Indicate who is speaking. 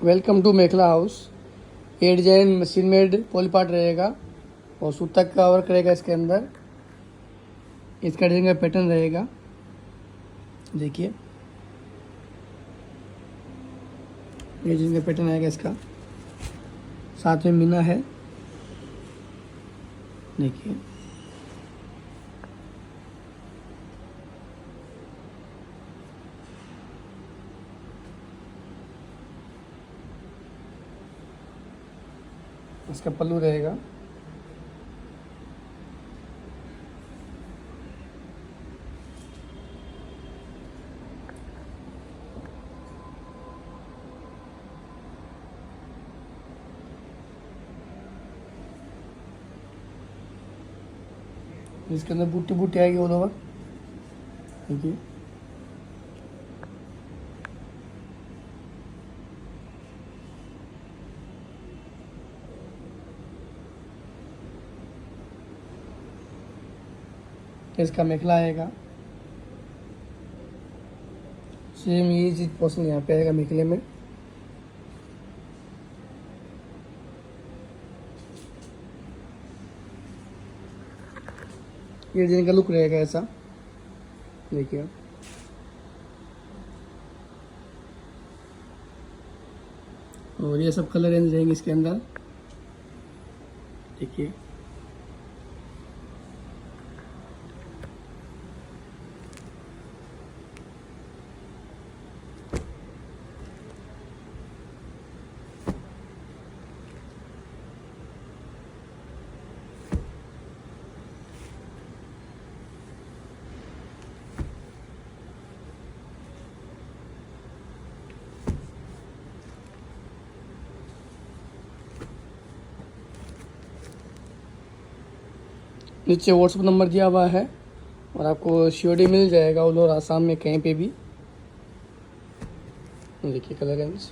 Speaker 1: Welcome to Mekhela house. ये design machine made पॉलीपार्ट रहेगा और सूता का वर्क रहेगा इसके अंदर। इसका डिजाइन का पैटर्न रहेगा, देखिए ये डिजाइन का पैटर्न आएगा इसका। साथ में मीना है, देखिए इसका पल्लू रहेगा। इसके अंदर बूटी बूटी आएगी ऑल ओवर, देखिए इसका मेखला आएगा। सेम ये चीज पोर्शन यहाँ पे आएगा मेखले में। ये डिजाइन का लुक रहेगा ऐसा, देखिए और ये सब कलर रेंज रहेंगे इसके अंदर, देखिए नीचे व्हाट्सअप नंबर दिया हुआ है और आपको सीओडी मिल जाएगा ऑल ओवर आसाम में कहीं पे भी। देखिए कलर रेंज।